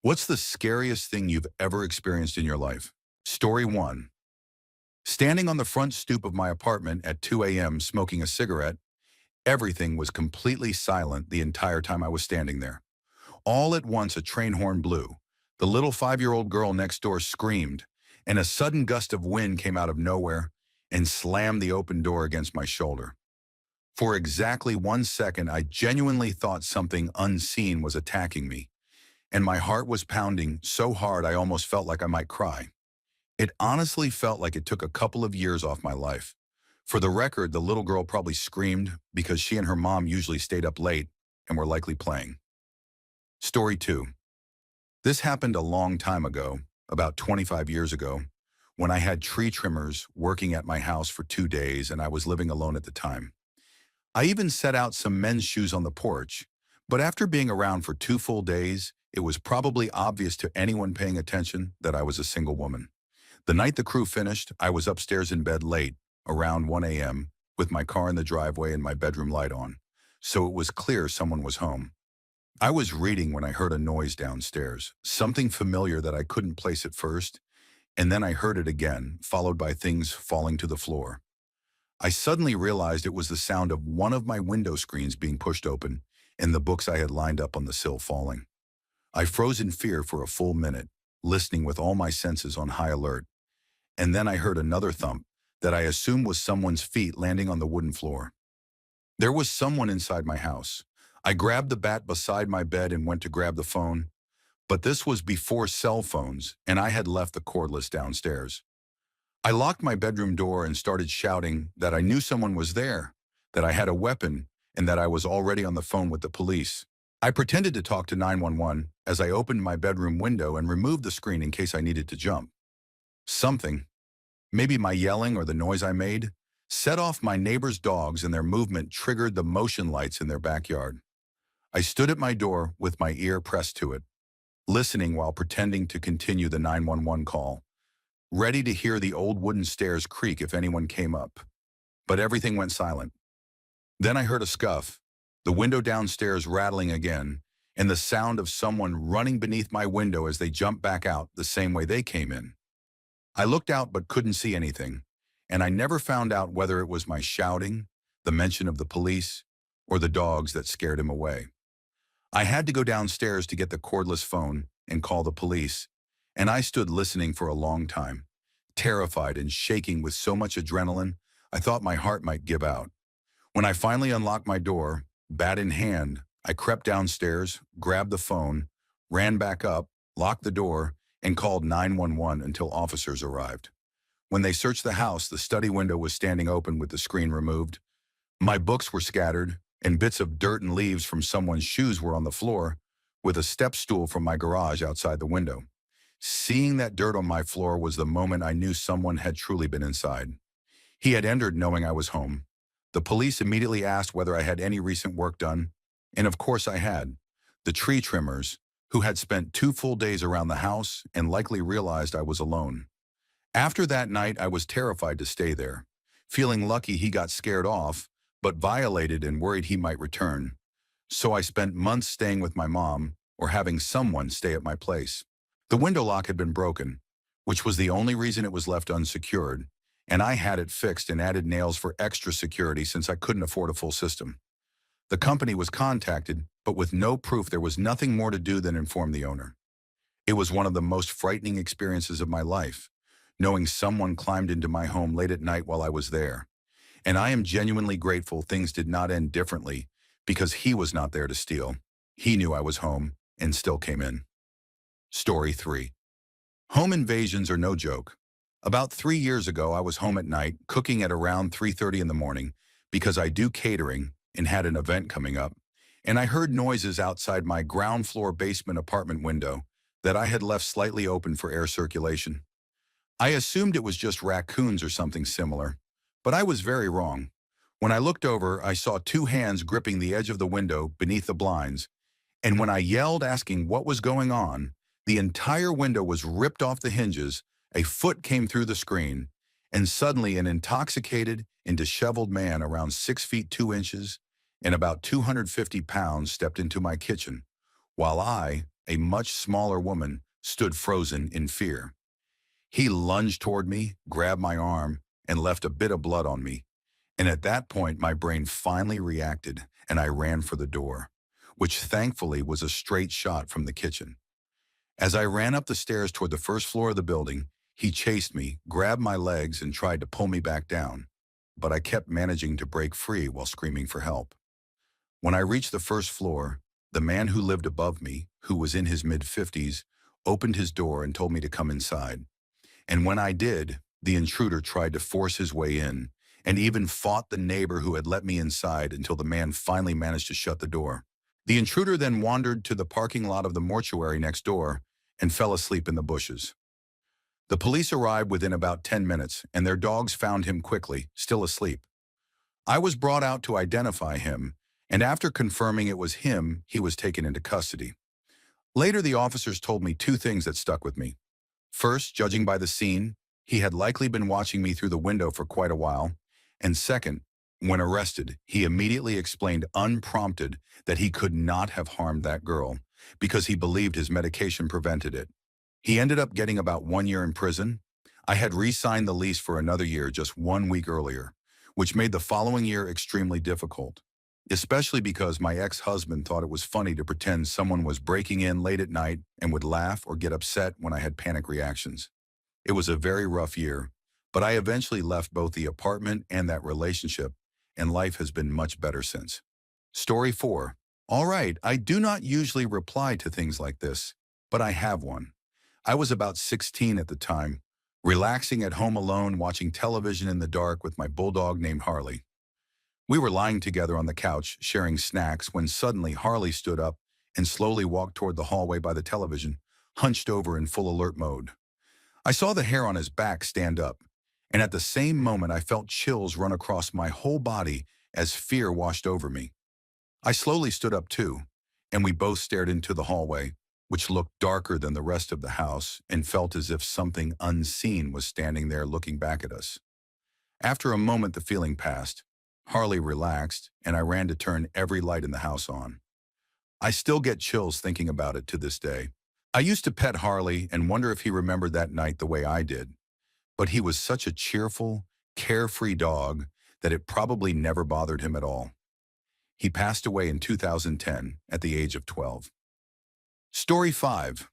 What's the scariest thing you've ever experienced in your life? Story 1. Standing on the front stoop of my apartment at 2 a.m. smoking a cigarette, everything was completely silent the entire time I was standing there. All at once a train horn blew. The little 5-year-old girl next door screamed, and a sudden gust of wind came out of nowhere and slammed the open door against my shoulder. For exactly 1 second, I genuinely thought something unseen was attacking me, and my heart was pounding so hard I almost felt like I might cry. It honestly felt like it took a couple of years off my life. For the record, the little girl probably screamed because she and her mom usually stayed up late and were likely playing. Story 2. This happened a long time ago, about 25 years ago, when I had tree trimmers working at my house for 2 days and I was living alone at the time. I even set out some men's shoes on the porch, but after being around for 2 full days, it was probably obvious to anyone paying attention that I was a single woman. The night the crew finished, I was upstairs in bed late, around 1 a.m., with my car in the driveway and my bedroom light on, so it was clear someone was home. I was reading when I heard a noise downstairs, something familiar that I couldn't place at first, and then I heard it again, followed by things falling to the floor. I suddenly realized it was the sound of one of my window screens being pushed open and the books I had lined up on the sill falling. I froze in fear for a full minute, listening with all my senses on high alert, and then I heard another thump that I assumed was someone's feet landing on the wooden floor. There was someone inside my house. I grabbed the bat beside my bed and went to grab the phone, but this was before cell phones, and I had left the cordless downstairs. I locked my bedroom door and started shouting that I knew someone was there, that I had a weapon, and that I was already on the phone with the police. I pretended to talk to 911 as I opened my bedroom window and removed the screen in case I needed to jump. Something, maybe my yelling or the noise I made, set off my neighbor's dogs, and their movement triggered the motion lights in their backyard. I stood at my door with my ear pressed to it, listening while pretending to continue the 911 call, ready to hear the old wooden stairs creak if anyone came up. But everything went silent. Then I heard a scuff, the window downstairs rattling again, and the sound of someone running beneath my window as they jumped back out the same way they came in. I looked out but couldn't see anything, and I never found out whether it was my shouting, the mention of the police, or the dogs that scared him away. I had to go downstairs to get the cordless phone and call the police, and I stood listening for a long time, terrified and shaking with so much adrenaline, I thought my heart might give out. When I finally unlocked my door, bat in hand, I crept downstairs, grabbed the phone, ran back up, locked the door, and called 911 until officers arrived. When they searched the house, the study window was standing open with the screen removed. My books were scattered, and bits of dirt and leaves from someone's shoes were on the floor, with a step stool from my garage outside the window. Seeing that dirt on my floor was the moment I knew someone had truly been inside. He had entered knowing I was home. The police immediately asked whether I had any recent work done, and of course I had. The tree trimmers, who had spent 2 full days around the house and likely realized I was alone. After that night, I was terrified to stay there, feeling lucky he got scared off, but violated and worried he might return. So I spent months staying with my mom or having someone stay at my place. The window lock had been broken, which was the only reason it was left unsecured, and I had it fixed and added nails for extra security since I couldn't afford a full system. The company was contacted, but with no proof there was nothing more to do than inform the owner. It was one of the most frightening experiences of my life, knowing someone climbed into my home late at night while I was there. And I am genuinely grateful things did not end differently because he was not there to steal. He knew I was home and still came in. Story 3. Home invasions are no joke. About 3 years ago, I was home at night, cooking at around 3:30 in the morning because I do catering and had an event coming up, and I heard noises outside my ground floor basement apartment window that I had left slightly open for air circulation. I assumed it was just raccoons or something similar, but I was very wrong. When I looked over, I saw 2 hands gripping the edge of the window beneath the blinds, and when I yelled asking what was going on, the entire window was ripped off the hinges, a foot came through the screen, and suddenly an intoxicated and disheveled man around 6 feet 2 inches and about 250 pounds stepped into my kitchen, while I, a much smaller woman, stood frozen in fear. He lunged toward me, grabbed my arm, and left a bit of blood on me. And at that point, my brain finally reacted, and I ran for the door, which thankfully was a straight shot from the kitchen. As I ran up the stairs toward the first floor of the building, he chased me, grabbed my legs, and tried to pull me back down. But I kept managing to break free while screaming for help. When I reached the first floor, the man who lived above me, who was in his mid-50s, opened his door and told me to come inside. And when I did, the intruder tried to force his way in and even fought the neighbor who had let me inside until the man finally managed to shut the door. The intruder then wandered to the parking lot of the mortuary next door and fell asleep in the bushes. The police arrived within about 10 minutes, and their dogs found him quickly, still asleep. I was brought out to identify him, and after confirming it was him, he was taken into custody. Later, the officers told me two things that stuck with me. First, judging by the scene, he had likely been watching me through the window for quite a while. And second, when arrested, he immediately explained unprompted that he could not have harmed that girl because he believed his medication prevented it. He ended up getting about 1 year in prison. I had re-signed the lease for another year just 1 week earlier, which made the following year extremely difficult, especially because my ex-husband thought it was funny to pretend someone was breaking in late at night and would laugh or get upset when I had panic reactions. It was a very rough year, but I eventually left both the apartment and that relationship, and life has been much better since. Story 4. All right, I do not usually reply to things like this, but I have one. I was about 16 at the time, relaxing at home alone watching television in the dark with my bulldog named Harley. We were lying together on the couch, sharing snacks, when suddenly Harley stood up and slowly walked toward the hallway by the television, hunched over in full alert mode. I saw the hair on his back stand up, and at the same moment I felt chills run across my whole body as fear washed over me. I slowly stood up too, and we both stared into the hallway, which looked darker than the rest of the house and felt as if something unseen was standing there looking back at us. After a moment the feeling passed. Harley relaxed, and I ran to turn every light in the house on. I still get chills thinking about it to this day. I used to pet Harley and wonder if he remembered that night the way I did, but he was such a cheerful, carefree dog that it probably never bothered him at all. He passed away in 2010 at the age of 12. Story 5.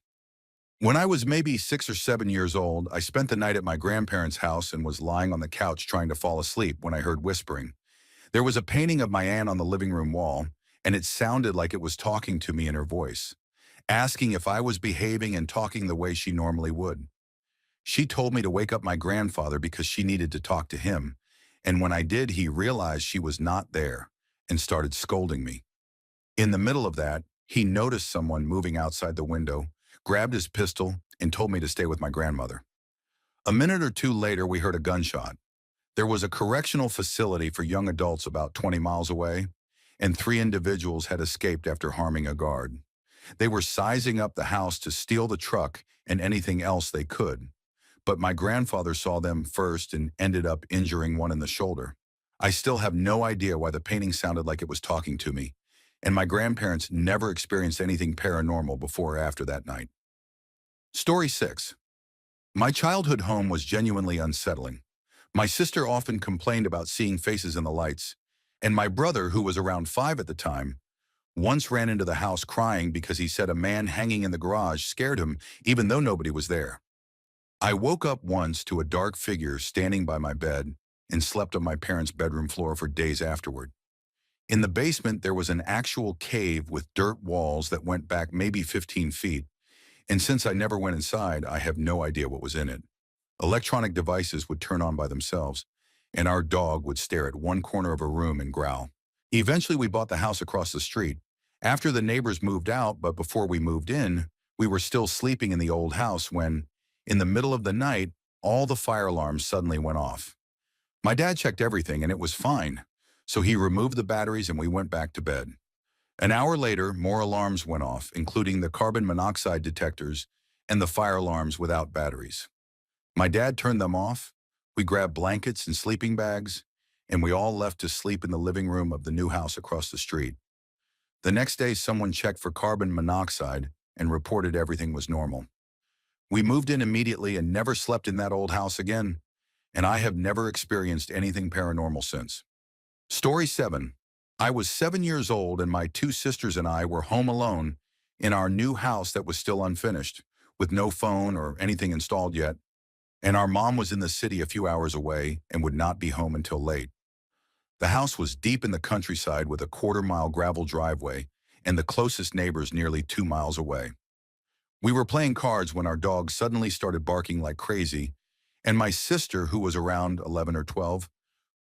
When I was maybe 6 or 7 years old, I spent the night at my grandparents' house and was lying on the couch trying to fall asleep when I heard whispering. There was a painting of my aunt on the living room wall, and it sounded like it was talking to me in her voice, asking if I was behaving and talking the way she normally would. She told me to wake up my grandfather because she needed to talk to him, and when I did, he realized she was not there and started scolding me. In the middle of that, he noticed someone moving outside the window, grabbed his pistol, and told me to stay with my grandmother. A minute or two later, we heard a gunshot. There was a correctional facility for young adults about 20 miles away, and 3 individuals had escaped after harming a guard. They were sizing up the house to steal the truck and anything else they could, but my grandfather saw them first and ended up injuring one in the shoulder. I still have no idea why the painting sounded like it was talking to me, and my grandparents never experienced anything paranormal before or after that night. Story 6. My childhood home was genuinely unsettling. My sister often complained about seeing faces in the lights, and my brother, who was around 5 at the time, once ran into the house crying because he said a man hanging in the garage scared him even though nobody was there. I woke up once to a dark figure standing by my bed and slept on my parents' bedroom floor for days afterward. In the basement, there was an actual cave with dirt walls that went back maybe 15 feet, and since I never went inside, I have no idea what was in it. Electronic devices would turn on by themselves, and our dog would stare at one corner of a room and growl. Eventually, we bought the house across the street. After the neighbors moved out, but before we moved in, we were still sleeping in the old house when, in the middle of the night, all the fire alarms suddenly went off. My dad checked everything, and it was fine, so he removed the batteries and we went back to bed. An hour later, more alarms went off, including the carbon monoxide detectors and the fire alarms without batteries. My dad turned them off, we grabbed blankets and sleeping bags, and we all left to sleep in the living room of the new house across the street. The next day, someone checked for carbon monoxide, and reported everything was normal. We moved in immediately and never slept in that old house again, and I have never experienced anything paranormal since. Story 7. I was 7 years old and my two sisters and I were home alone in our new house that was still unfinished, with no phone or anything installed yet, and our mom was in the city a few hours away and would not be home until late. The house was deep in the countryside with a quarter-mile gravel driveway, and the closest neighbors nearly 2 miles away. We were playing cards when our dog suddenly started barking like crazy, and my sister, who was around 11 or 12,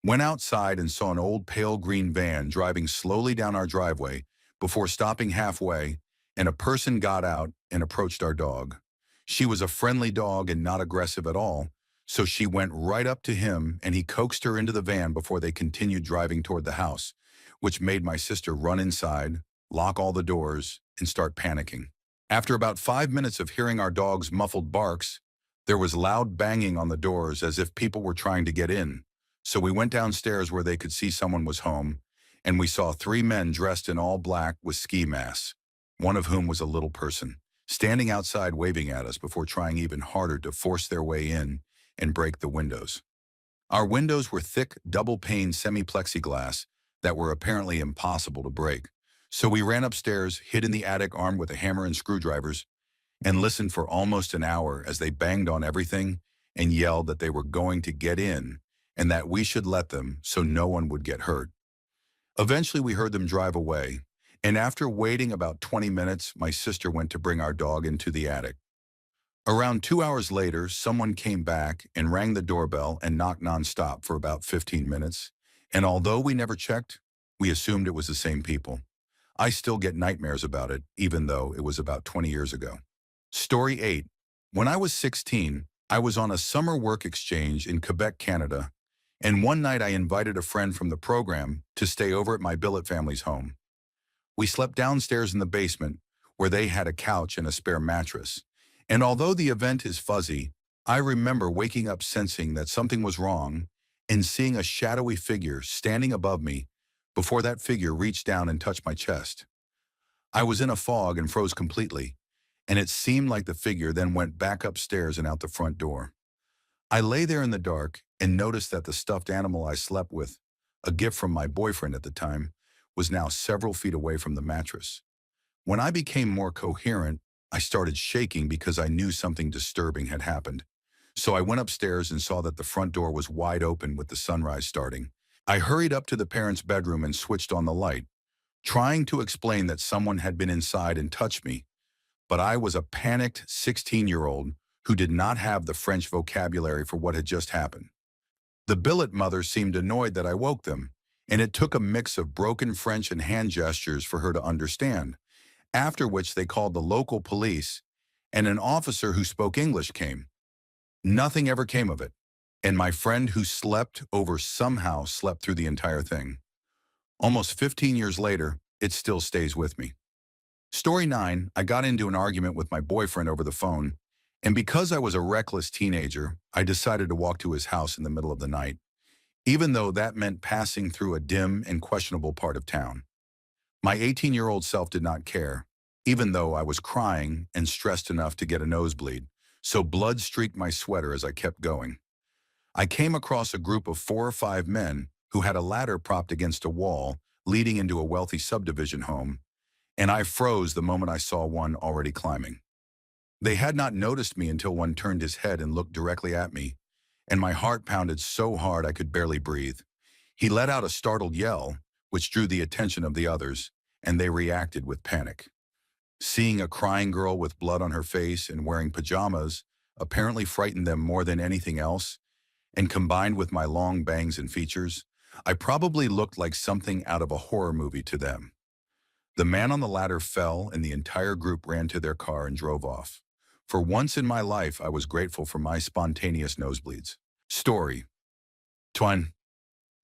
went outside and saw an old pale green van driving slowly down our driveway before stopping halfway, and a person got out and approached our dog. She was a friendly dog and not aggressive at all, so she went right up to him and he coaxed her into the van before they continued driving toward the house, which made my sister run inside, lock all the doors, and start panicking. After about 5 minutes of hearing our dog's muffled barks, there was loud banging on the doors as if people were trying to get in. So we went downstairs where they could see someone was home, and we saw 3 men dressed in all black with ski masks, one of whom was a little person, standing outside waving at us before trying even harder to force their way in and break the windows. Our windows were thick, double-pane semi-plexiglass that were apparently impossible to break. So we ran upstairs, hid in the attic armed with a hammer and screwdrivers, and listened for almost an hour as they banged on everything and yelled that they were going to get in and that we should let them so no one would get hurt. Eventually we heard them drive away, and after waiting about 20 minutes, my sister went to bring our dog into the attic. Around 2 hours later, someone came back and rang the doorbell and knocked nonstop for about 15 minutes, and although we never checked, we assumed it was the same people. I still get nightmares about it, even though it was about 20 years ago. Story 8. When I was 16, I was on a summer work exchange in Quebec, Canada, and one night I invited a friend from the program to stay over at my billet family's home. We slept downstairs in the basement, where they had a couch and a spare mattress. And although the event is fuzzy, I remember waking up sensing that something was wrong and seeing a shadowy figure standing above me before that figure reached down and touched my chest. I was in a fog and froze completely, and it seemed like the figure then went back upstairs and out the front door. I lay there in the dark and noticed that the stuffed animal I slept with, a gift from my boyfriend at the time, was now several feet away from the mattress. When I became more coherent, I started shaking because I knew something disturbing had happened. So I went upstairs and saw that the front door was wide open with the sunrise starting. I hurried up to the parents' bedroom and switched on the light, trying to explain that someone had been inside and touched me, but I was a panicked 16-year-old who did not have the French vocabulary for what had just happened. The billet mother seemed annoyed that I woke them, and it took a mix of broken French and hand gestures for her to understand, after which they called the local police, and an officer who spoke English came. Nothing ever came of it, and my friend who slept over somehow slept through the entire thing. Almost 15 years later, it still stays with me. Story 9, I got into an argument with my boyfriend over the phone, and because I was a reckless teenager, I decided to walk to his house in the middle of the night, even though that meant passing through a dim and questionable part of town. My 18-year-old self did not care, even though I was crying and stressed enough to get a nosebleed, so blood streaked my sweater as I kept going. I came across a group of 4 or 5 men who had a ladder propped against a wall leading into a wealthy subdivision home, and I froze the moment I saw one already climbing. They had not noticed me until one turned his head and looked directly at me, and my heart pounded so hard I could barely breathe. He let out a startled yell, which drew the attention of the others, and they reacted with panic. Seeing a crying girl with blood on her face and wearing pajamas apparently frightened them more than anything else, and combined with my long bangs and features, I probably looked like something out of a horror movie to them. The man on the ladder fell and the entire group ran to their car and drove off. For once in my life, I was grateful for my spontaneous nosebleeds. Story 10.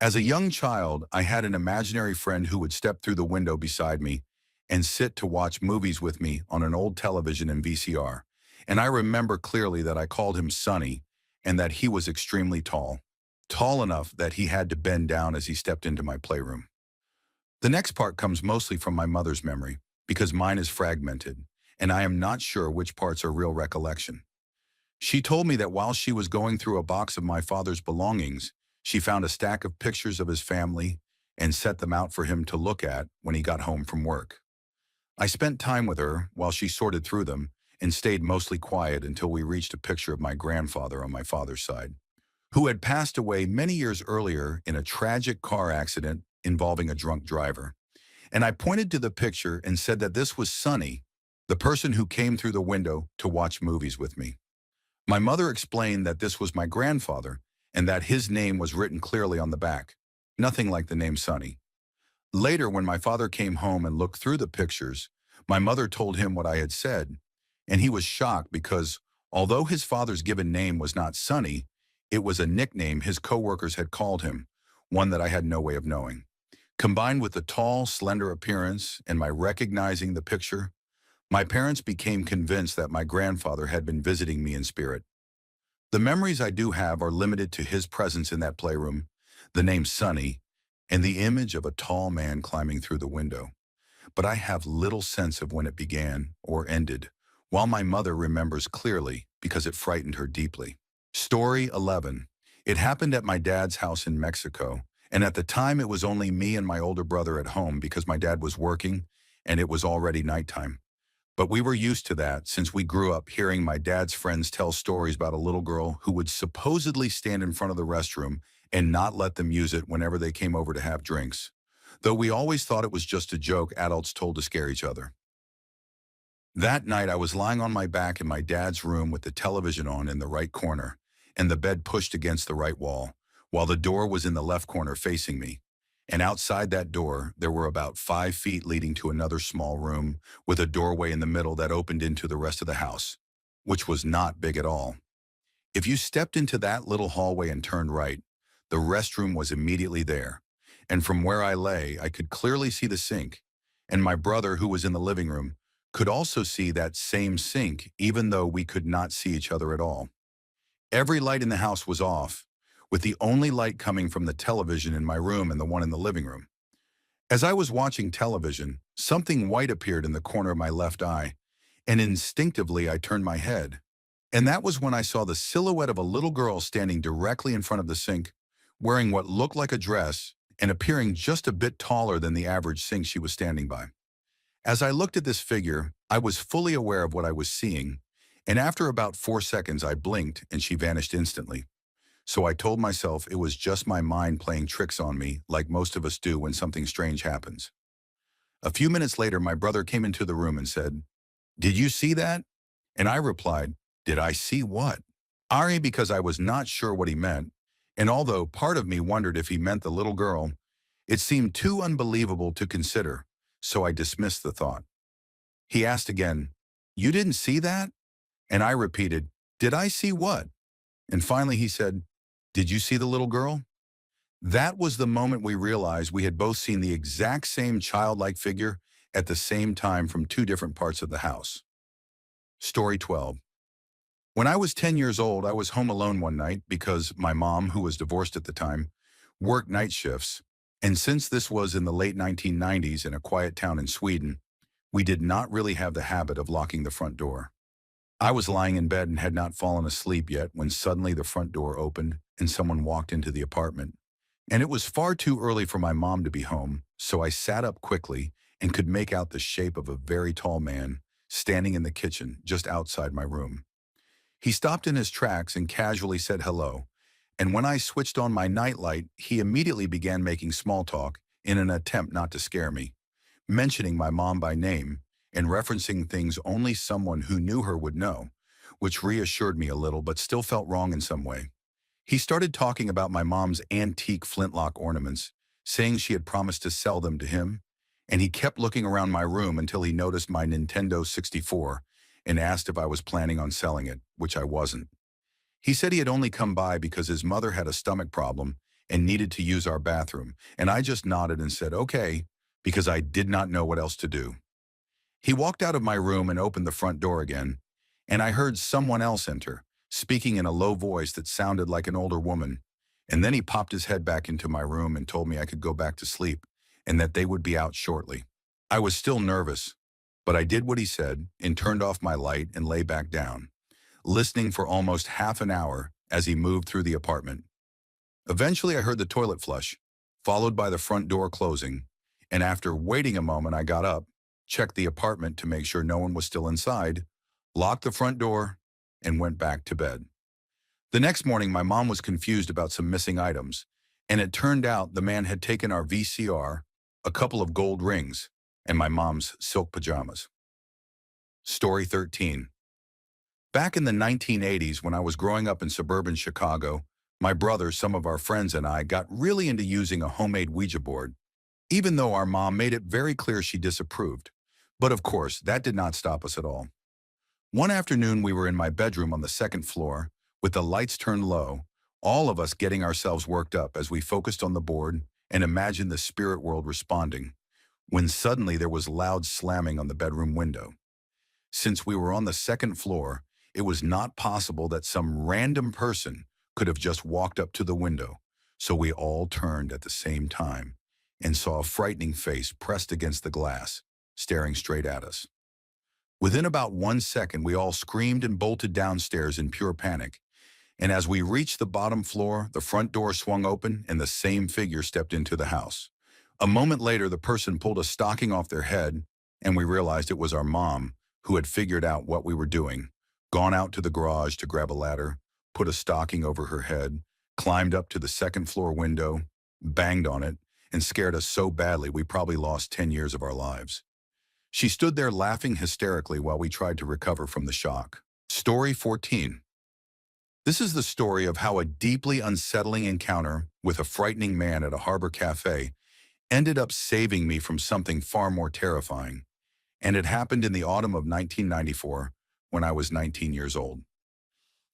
As a young child, I had an imaginary friend who would step through the window beside me and sit to watch movies with me on an old television and VCR, and I remember clearly that I called him Sonny and that he was extremely tall enough that he had to bend down as he stepped into my playroom. The next part comes mostly from my mother's memory, because mine is fragmented, and I am not sure which parts are real recollection. She told me that while she was going through a box of my father's belongings, she found a stack of pictures of his family and set them out for him to look at when he got home from work. I spent time with her while she sorted through them and stayed mostly quiet until we reached a picture of my grandfather on my father's side, who had passed away many years earlier in a tragic car accident involving a drunk driver. And I pointed to the picture and said that this was Sonny, the person who came through the window to watch movies with me. My mother explained that this was my grandfather and that his name was written clearly on the back, nothing like the name Sonny. Later, when my father came home and looked through the pictures, my mother told him what I had said, and he was shocked because although his father's given name was not Sonny, it was a nickname his coworkers had called him, one that I had no way of knowing. Combined with the tall, slender appearance and my recognizing the picture, my parents became convinced that my grandfather had been visiting me in spirit. The memories I do have are limited to his presence in that playroom, the name Sonny, and the image of a tall man climbing through the window. But I have little sense of when it began or ended, while my mother remembers clearly because it frightened her deeply. Story 11. It happened at my dad's house in Mexico, and at the time it was only me and my older brother at home because my dad was working and it was already nighttime. But we were used to that since we grew up hearing my dad's friends tell stories about a little girl who would supposedly stand in front of the restroom and not let them use it whenever they came over to have drinks. Though we always thought it was just a joke adults told to scare each other. That night I was lying on my back in my dad's room with the television on in the right corner and the bed pushed against the right wall, while the door was in the left corner facing me. And outside that door, there were about 5 feet leading to another small room with a doorway in the middle that opened into the rest of the house, which was not big at all. If you stepped into that little hallway and turned right, the restroom was immediately there. And from where I lay, I could clearly see the sink. And my brother, who was in the living room, could also see that same sink, even though we could not see each other at all. Every light in the house was off, with the only light coming from the television in my room and the one in the living room. As I was watching television, something white appeared in the corner of my left eye, and instinctively I turned my head. And that was when I saw the silhouette of a little girl standing directly in front of the sink, wearing what looked like a dress and appearing just a bit taller than the average sink she was standing by. As I looked at this figure, I was fully aware of what I was seeing, and after about 4 seconds I blinked and she vanished instantly. So I told myself it was just my mind playing tricks on me, like most of us do when something strange happens. A few minutes later, my brother came into the room and said, "Did you see that?" And I replied, "Did I see what?" Ari, because I was not sure what he meant, and although part of me wondered if he meant the little girl, it seemed too unbelievable to consider, so I dismissed the thought. He asked again, "You didn't see that?" And I repeated, "Did I see what?" And finally he said, "Did you see the little girl?" That was the moment we realized we had both seen the exact same childlike figure at the same time from 2 different parts of the house. Story 12. When I was 10 years old, I was home alone one night because my mom, who was divorced at the time, worked night shifts. And since this was in the late 1990s in a quiet town in Sweden, we did not really have the habit of locking the front door. I was lying in bed and had not fallen asleep yet when suddenly the front door opened and someone walked into the apartment. And it was far too early for my mom to be home, so I sat up quickly and could make out the shape of a very tall man standing in the kitchen just outside my room. He stopped in his tracks and casually said hello, and when I switched on my nightlight, he immediately began making small talk in an attempt not to scare me, mentioning my mom by name and referencing things only someone who knew her would know, which reassured me a little but still felt wrong in some way. He started talking about my mom's antique flintlock ornaments, saying she had promised to sell them to him, and he kept looking around my room until he noticed my Nintendo 64 and asked if I was planning on selling it, which I wasn't. He said he had only come by because his mother had a stomach problem and needed to use our bathroom, and I just nodded and said, "Okay," because I did not know what else to do. He walked out of my room and opened the front door again, and I heard someone else enter, speaking in a low voice that sounded like an older woman, and then he popped his head back into my room and told me I could go back to sleep and that they would be out shortly. I was still nervous, But I did what he said and turned off my light and lay back down, listening for almost half an hour as he moved through the apartment. Eventually, I heard the toilet flush, followed by the front door closing, and after waiting a moment, I got up, checked the apartment to make sure no one was still inside, locked the front door, and went back to bed. The next morning, my mom was confused about some missing items, and it turned out the man had taken our VCR, a couple of gold rings, and my mom's silk pajamas. Story 13. Back in the 1980s, when I was growing up in suburban Chicago, my brother, some of our friends, and I got really into using a homemade Ouija board, even though our mom made it very clear she disapproved. But of course, that did not stop us at all. One afternoon, we were in my bedroom on the second floor, with the lights turned low, all of us getting ourselves worked up as we focused on the board and imagined the spirit world responding, when suddenly there was loud slamming on the bedroom window. Since we were on the second floor, it was not possible that some random person could have just walked up to the window, so we all turned at the same time and saw a frightening face pressed against the glass, staring straight at us. Within about 1 second, we all screamed and bolted downstairs in pure panic, and as we reached the bottom floor, the front door swung open and the same figure stepped into the house. A moment later, the person pulled a stocking off their head, and we realized it was our mom, who had figured out what we were doing, gone out to the garage to grab a ladder, put a stocking over her head, climbed up to the second floor window, banged on it, and scared us so badly we probably lost 10 years of our lives. She stood there laughing hysterically while we tried to recover from the shock. Story 14. This is the story of how a deeply unsettling encounter with a frightening man at a harbor cafe ended up saving me from something far more terrifying. And it happened in the autumn of 1994 when I was 19 years old.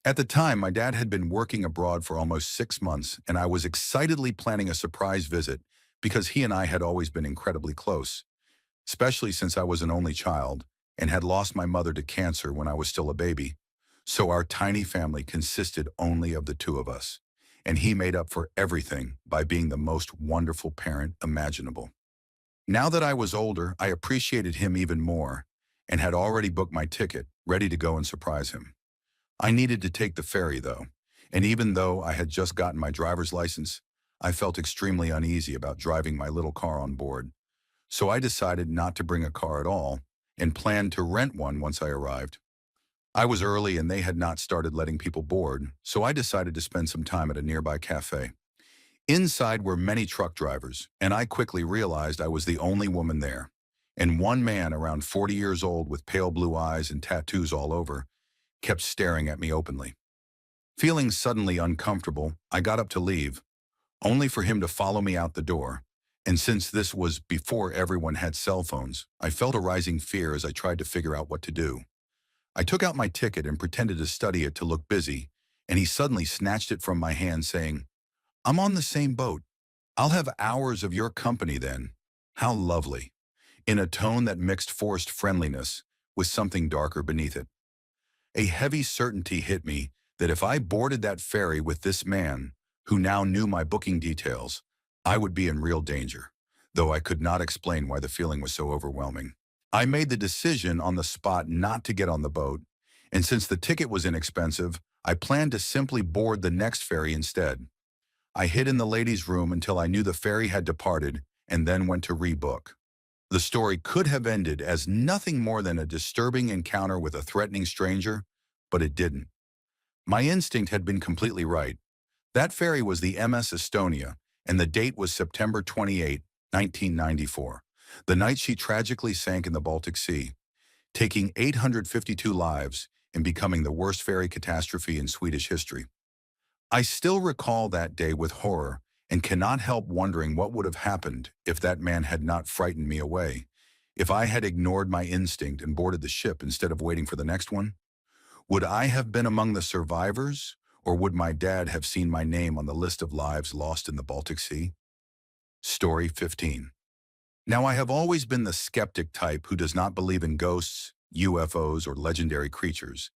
At the time, my dad had been working abroad for almost 6 months, and I was excitedly planning a surprise visit because he and I had always been incredibly close, especially since I was an only child and had lost my mother to cancer when I was still a baby. So our tiny family consisted only of the two of us, and he made up for everything by being the most wonderful parent imaginable. Now that I was older, I appreciated him even more and had already booked my ticket, ready to go and surprise him. I needed to take the ferry, though, and even though I had just gotten my driver's license, I felt extremely uneasy about driving my little car on board. So I decided not to bring a car at all and planned to rent one once I arrived. I was early and they had not started letting people board, so I decided to spend some time at a nearby cafe. Inside were many truck drivers, and I quickly realized I was the only woman there. And one man around 40 years old with pale blue eyes and tattoos all over kept staring at me openly. Feeling suddenly uncomfortable, I got up to leave, only for him to follow me out the door. And since this was before everyone had cell phones, I felt a rising fear as I tried to figure out what to do. I took out my ticket and pretended to study it to look busy, and he suddenly snatched it from my hand saying, "I'm on the same boat. I'll have hours of your company then. How lovely," in a tone that mixed forced friendliness with something darker beneath it. A heavy certainty hit me that if I boarded that ferry with this man, who now knew my booking details, I would be in real danger, though I could not explain why the feeling was so overwhelming. I made the decision on the spot not to get on the boat, and since the ticket was inexpensive, I planned to simply board the next ferry instead. I hid in the ladies' room until I knew the ferry had departed and then went to rebook. The story could have ended as nothing more than a disturbing encounter with a threatening stranger, but it didn't. My instinct had been completely right. That ferry was the MS Estonia, and the date was September 28, 1994, the night she tragically sank in the Baltic Sea, taking 852 lives and becoming the worst ferry catastrophe in Swedish history. I still recall that day with horror and cannot help wondering what would have happened if that man had not frightened me away, if I had ignored my instinct and boarded the ship instead of waiting for the next one. Would I have been among the survivors, or would my dad have seen my name on the list of lives lost in the Baltic Sea? Story 15. Now, I have always been the skeptic type who does not believe in ghosts, UFOs, or legendary creatures,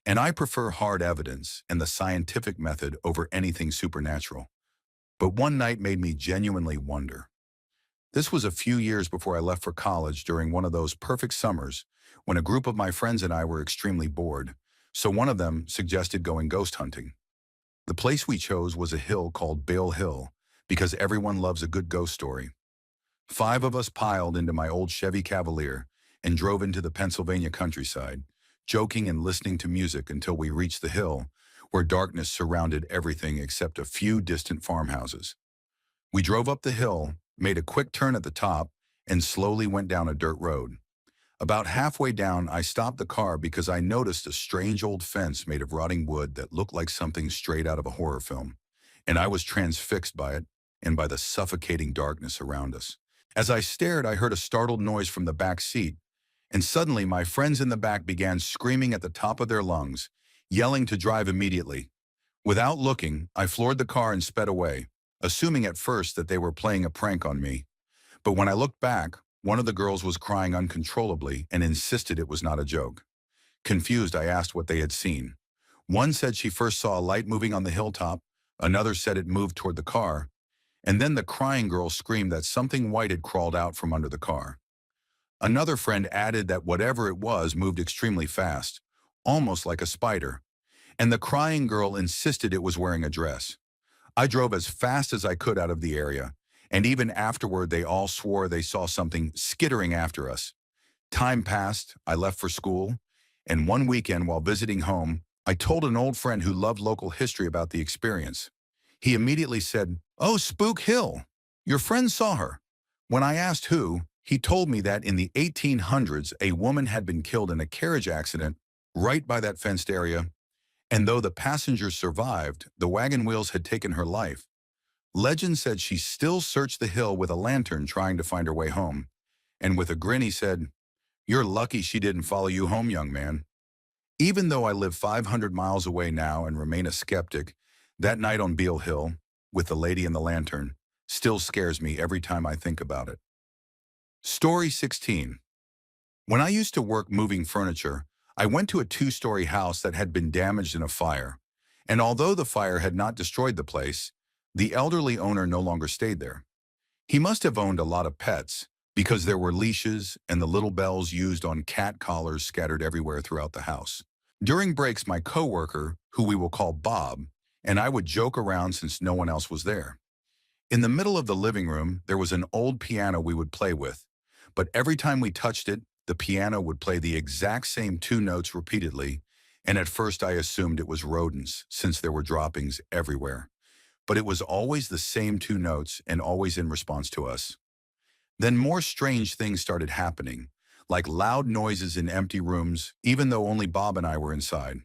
and I prefer hard evidence and the scientific method over anything supernatural. But one night made me genuinely wonder. This was a few years before I left for college during one of those perfect summers when a group of my friends and I were extremely bored, so one of them suggested going ghost hunting. The place we chose was a hill called Bale Hill because everyone loves a good ghost story. Five of us piled into my old Chevy Cavalier and drove into the Pennsylvania countryside, joking and listening to music until we reached the hill, where darkness surrounded everything except a few distant farmhouses. We drove up the hill, made a quick turn at the top, and slowly went down a dirt road. About halfway down, I stopped the car because I noticed a strange old fence made of rotting wood that looked like something straight out of a horror film, and I was transfixed by it and by the suffocating darkness around us. As I stared, I heard a startled noise from the back seat, and suddenly my friends in the back began screaming at the top of their lungs, yelling to drive immediately. Without looking, I floored the car and sped away, assuming at first that they were playing a prank on me. But when I looked back, one of the girls was crying uncontrollably and insisted it was not a joke. Confused, I asked what they had seen. One said she first saw a light moving on the hilltop, another said it moved toward the car, and then the crying girl screamed that something white had crawled out from under the car. Another friend added that whatever it was moved extremely fast, almost like a spider, and the crying girl insisted it was wearing a dress. I drove as fast as I could out of the area, and even afterward they all swore they saw something skittering after us. Time passed, I left for school, and one weekend while visiting home, I told an old friend who loved local history about the experience. He immediately said, "Oh, Spook Hill! Your friend saw her." When I asked who, he told me that in the 1800s a woman had been killed in a carriage accident right by that fenced area, and though the passengers survived, the wagon wheels had taken her life. Legend said she still searched the hill with a lantern trying to find her way home, and with a grin he said, "You're lucky she didn't follow you home, young man." Even though I live 500 miles away now and remain a skeptic, that night on Beale Hill, with the lady in the lantern, still scares me every time I think about it. Story 16. When I used to work moving furniture, I went to a two-story house that had been damaged in a fire, and although the fire had not destroyed the place, the elderly owner no longer stayed there. He must have owned a lot of pets, because there were leashes and the little bells used on cat collars scattered everywhere throughout the house. During breaks, my coworker, who we will call Bob, and I would joke around since no one else was there. In the middle of the living room, there was an old piano we would play with, but every time we touched it, the piano would play the exact same two notes repeatedly, and at first I assumed it was rodents, since there were droppings everywhere. But it was always the same two notes and always in response to us. Then more strange things started happening, like loud noises in empty rooms, even though only Bob and I were inside.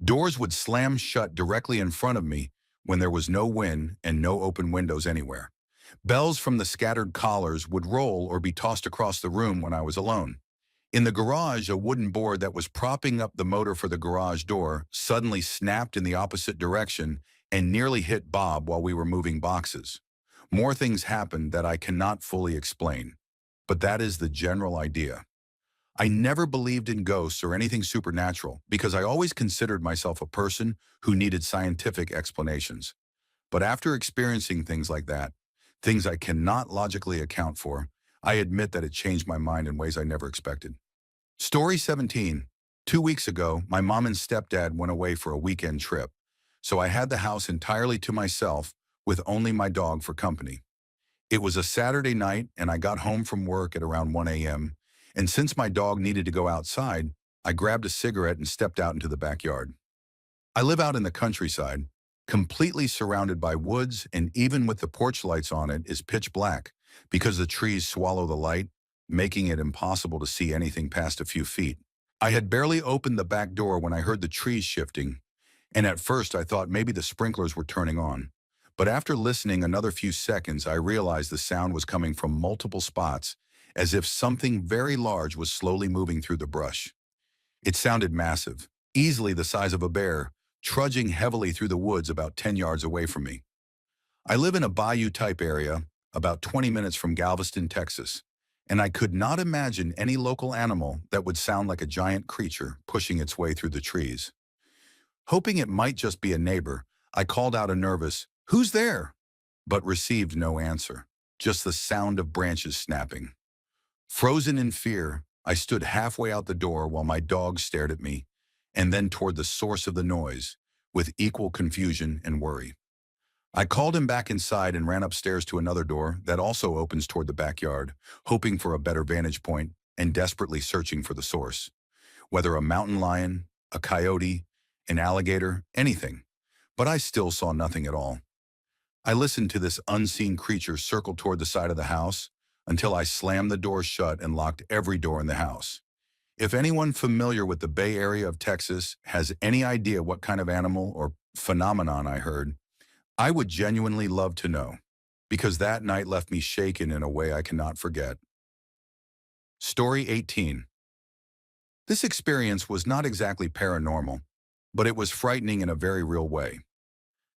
Doors would slam shut directly in front of me when there was no wind and no open windows anywhere. Bells from the scattered collars would roll or be tossed across the room when I was alone. In the garage, a wooden board that was propping up the motor for the garage door suddenly snapped in the opposite direction and nearly hit Bob while we were moving boxes. More things happened that I cannot fully explain, but that is the general idea. I never believed in ghosts or anything supernatural because I always considered myself a person who needed scientific explanations. But after experiencing things like that, things I cannot logically account for, I admit that it changed my mind in ways I never expected. Story 17. 2 weeks ago, my mom and stepdad went away for a weekend trip, so I had the house entirely to myself with only my dog for company. It was a Saturday night and I got home from work at around 1 a.m., and since my dog needed to go outside, I grabbed a cigarette and stepped out into the backyard. I live out in the countryside, completely surrounded by woods, and even with the porch lights on it is pitch black because the trees swallow the light, making it impossible to see anything past a few feet. I had barely opened the back door when I heard the trees shifting, and at first I thought maybe the sprinklers were turning on. But after listening another few seconds, I realized the sound was coming from multiple spots, as if something very large was slowly moving through the brush. It sounded massive, easily the size of a bear, trudging heavily through the woods about 10 yards away from me. I live in a bayou-type area, about 20 minutes from Galveston, Texas, and I could not imagine any local animal that would sound like a giant creature pushing its way through the trees. Hoping it might just be a neighbor, I called out a nervous, "Who's there?" but received no answer. just the sound of branches snapping. Frozen in fear, I stood halfway out the door while my dog stared at me, and then toward the source of the noise, with equal confusion and worry. I called him back inside and ran upstairs to another door that also opens toward the backyard, hoping for a better vantage point and desperately searching for the source. Whether a mountain lion, a coyote, an alligator, anything. But I still saw nothing at all. I listened to this unseen creature circle toward the side of the house until I slammed the door shut and locked every door in the house. If anyone familiar with the Bay Area of Texas has any idea what kind of animal or phenomenon I heard, I would genuinely love to know, because that night left me shaken in a way I cannot forget. Story 18. This experience was not exactly paranormal, but it was frightening in a very real way.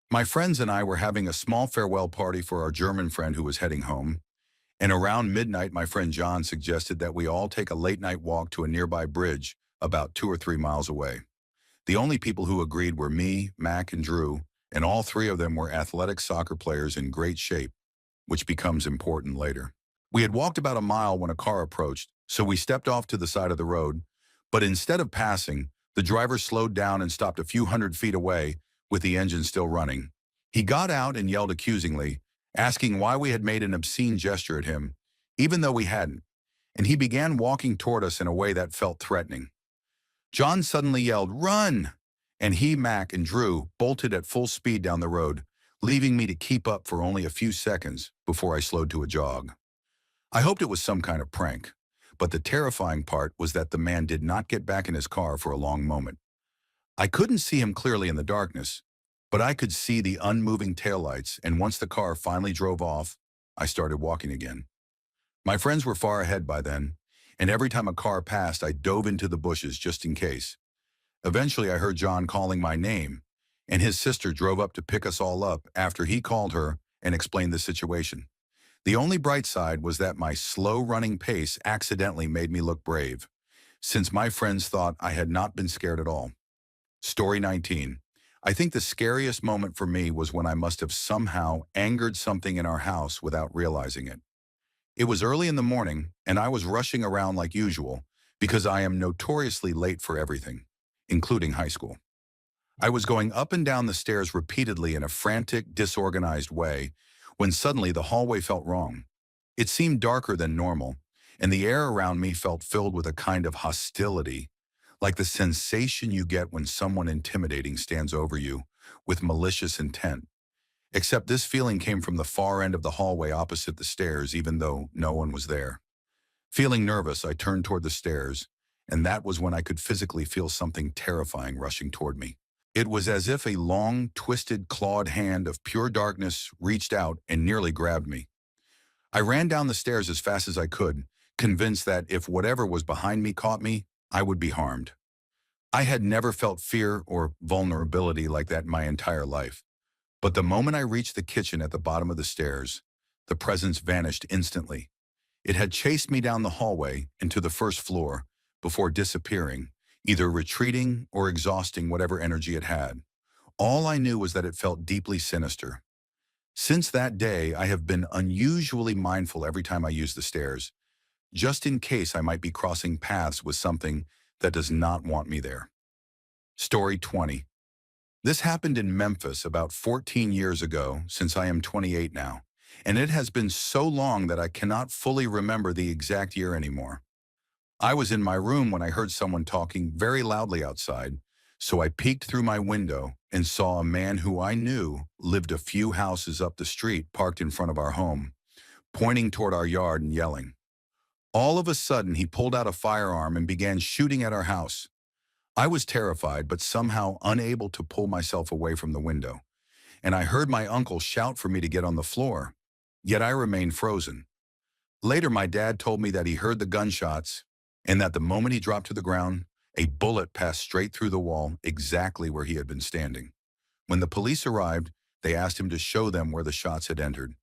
My friends and I were having a small farewell party for our German friend who was heading home, and around midnight my friend John suggested that we all take a late-night walk to a nearby bridge about 2 or 3 miles away. The only people who agreed were me, Mac, and Drew, and all three of them were athletic soccer players in great shape, which becomes important later. We had walked about a mile when a car approached, so we stepped off to the side of the road, but instead of passing, the driver slowed down and stopped a few hundred feet away with the engine still running. He got out and yelled accusingly, asking why we had made an obscene gesture at him, even though we hadn't, and he began walking toward us in a way that felt threatening. John suddenly yelled, "Run!" And he, Mac, and Drew bolted at full speed down the road, leaving me to keep up for only a few seconds before I slowed to a jog. I hoped it was some kind of prank, but the terrifying part was that the man did not get back in his car for a long moment. I couldn't see him clearly in the darkness, but I could see the unmoving taillights, and once the car finally drove off, I started walking again. My friends were far ahead by then, and every time a car passed, I dove into the bushes just in case. Eventually, I heard John calling my name, and his sister drove up to pick us all up after he called her and explained the situation. The only bright side was that my slow-running pace accidentally made me look brave, since my friends thought I had not been scared at all. Story 19. I think the scariest moment for me was when I must have somehow angered something in our house without realizing it. It was early in the morning, and I was rushing around like usual because I am notoriously late for everything, including high school. I was going up and down the stairs repeatedly in a frantic, disorganized way when suddenly the hallway felt wrong. It seemed darker than normal, and the air around me felt filled with a kind of hostility, like the sensation you get when someone intimidating stands over you with malicious intent. Except this feeling came from the far end of the hallway opposite the stairs, even though no one was there. Feeling nervous, I turned toward the stairs, and that was when I could physically feel something terrifying rushing toward me. It was as if a long, twisted, clawed hand of pure darkness reached out and nearly grabbed me. I ran down the stairs as fast as I could, convinced that if whatever was behind me caught me, I would be harmed. I had never felt fear or vulnerability like that in my entire life. But the moment I reached the kitchen at the bottom of the stairs, the presence vanished instantly. It had chased me down the hallway and to the first floor before disappearing, either retreating or exhausting whatever energy it had. All I knew was that it felt deeply sinister. Since that day, I have been unusually mindful every time I use the stairs, just in case I might be crossing paths with something that does not want me there. Story 20. This happened in Memphis about 14 years ago, since I am 28 now, and it has been so long that I cannot fully remember the exact year anymore. I was in my room when I heard someone talking very loudly outside, so I peeked through my window and saw a man who I knew lived a few houses up the street parked in front of our home, pointing toward our yard and yelling. All of a sudden, he pulled out a firearm and began shooting at our house. I was terrified, but somehow unable to pull myself away from the window, and I heard my uncle shout for me to get on the floor, yet I remained frozen. Later, my dad told me that he heard the gunshots and that the moment he dropped to the ground, a bullet passed straight through the wall exactly where he had been standing. When the police arrived, they asked him to show them where the shots had entered,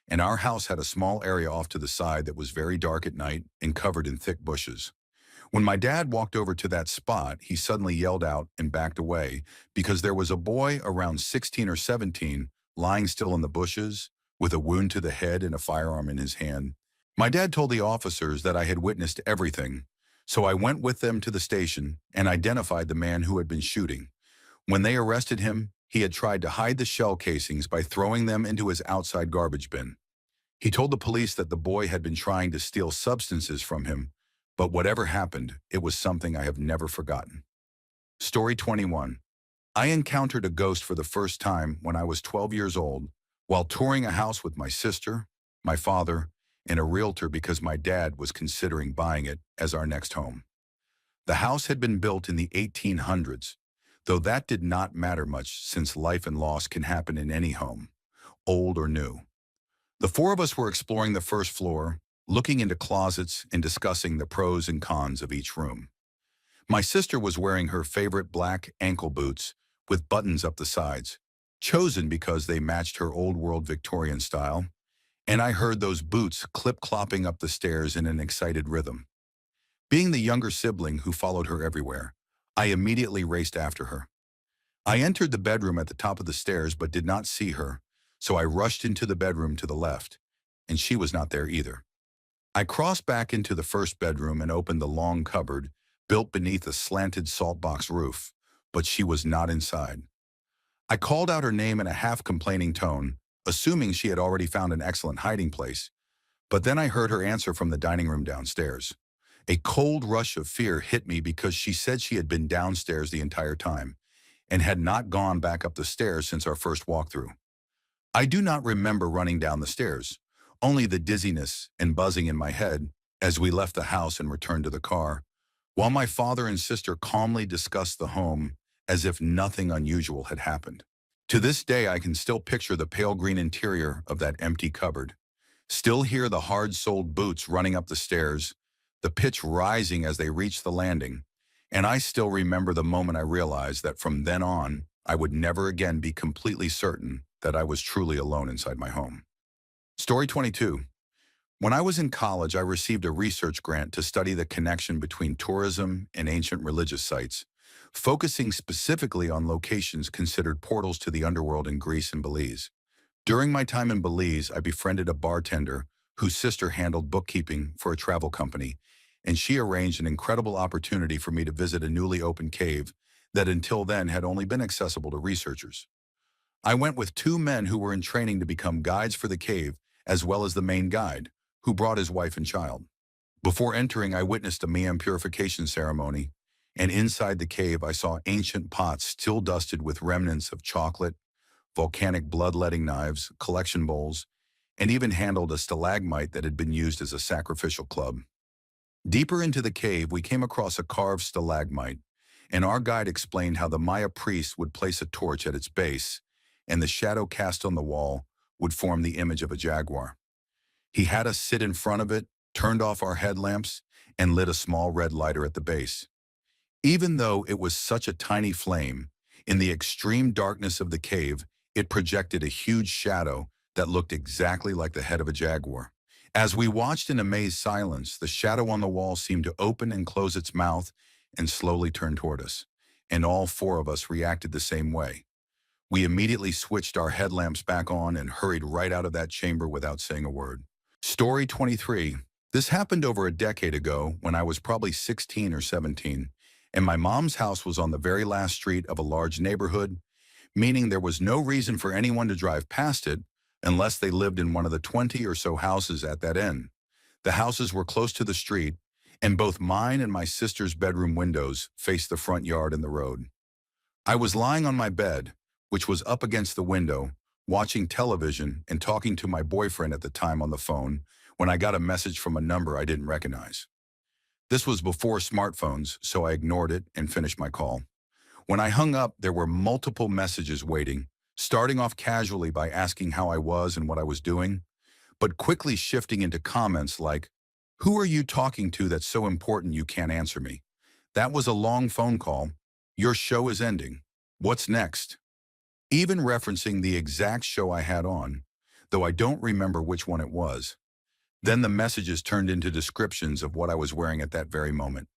and our house had a small area off to the side that was very dark at night and covered in thick bushes. When my dad walked over to that spot, he suddenly yelled out and backed away because there was a boy around 16 or 17 lying still in the bushes, with a wound to the head and a firearm in his hand. My dad told the officers that I had witnessed everything, so I went with them to the station and identified the man who had been shooting. When they arrested him, he had tried to hide the shell casings by throwing them into his outside garbage bin. He told the police that the boy had been trying to steal substances from him, but whatever happened, it was something I have never forgotten. Story 21. I encountered a ghost for the first time when I was 12 years old while touring a house with my sister, my father, and a realtor because my dad was considering buying it as our next home. The house had been built in the 1800s, though that did not matter much since life and loss can happen in any home, old or new. The four of us were exploring the first floor, looking into closets and discussing the pros and cons of each room. My sister was wearing her favorite black ankle boots with buttons up the sides, chosen because they matched her old-world Victorian style, and I heard those boots clip-clopping up the stairs in an excited rhythm. Being the younger sibling who followed her everywhere, I immediately raced after her. I entered the bedroom at the top of the stairs but did not see her, so I rushed into the bedroom to the left, and she was not there either. I crossed back into the first bedroom and opened the long cupboard built beneath a slanted salt box roof, but she was not inside. I called out her name in a half-complaining tone, assuming she had already found an excellent hiding place, but then I heard her answer from the dining room downstairs. A cold rush of fear hit me because she said she had been downstairs the entire time and had not gone back up the stairs since our first walkthrough. I do not remember running down the stairs, only the dizziness and buzzing in my head as we left the house and returned to the car, while my father and sister calmly discussed the home as if nothing unusual had happened. To this day, I can still picture the pale green interior of that empty cupboard, still hear the hard-soled boots running up the stairs, the pitch rising as they reached the landing, and I still remember the moment I realized that from then on, I would never again be completely certain that I was truly alone inside my home. Story 22. When I was in college, I received a research grant to study the connection between tourism and ancient religious sites, focusing specifically on locations considered portals to the underworld in Greece and Belize. During my time in Belize, I befriended a bartender whose sister handled bookkeeping for a travel company, and she arranged an incredible opportunity for me to visit a newly opened cave that until then had only been accessible to researchers. I went with two men who were in training to become guides for the cave, as well as the main guide, who brought his wife and child. Before entering, I witnessed a Miyam purification ceremony, and inside the cave I saw ancient pots still dusted with remnants of chocolate, volcanic bloodletting knives, collection bowls, and even handled a stalagmite that had been used as a sacrificial club. Deeper into the cave, we came across a carved stalagmite, and our guide explained how the Maya priests would place a torch at its base, and the shadow cast on the wall would form the image of a jaguar. He had us sit in front of it, turned off our headlamps, and lit a small red lighter at the base. Even though it was such a tiny flame, in the extreme darkness of the cave, it projected a huge shadow that looked exactly like the head of a jaguar. As we watched in amazed silence, the shadow on the wall seemed to open and close its mouth and slowly turn toward us, and all four of us reacted the same way. We immediately switched our headlamps back on and hurried right out of that chamber without saying a word. Story 23. This happened over a decade ago when I was probably 16 or 17, and my mom's house was on the very last street of a large neighborhood, meaning there was no reason for anyone to drive past it unless they lived in one of the 20 or so houses at that end. The houses were close to the street, and both mine and my sister's bedroom windows faced the front yard and the road. I was lying on my bed, which was up against the window, watching television and talking to my boyfriend at the time on the phone when I got a message from a number I didn't recognize. This was before smartphones, so I ignored it and finished my call. When I hung up, there were multiple messages waiting, starting off casually by asking how I was and what I was doing, but quickly shifting into comments like, "Who are you talking to that's so important you can't answer me? That was a long phone call. Your show is ending. What's next?" Even referencing the exact show I had on, though I don't remember which one it was. Then the messages turned into descriptions of what I was wearing at that very moment.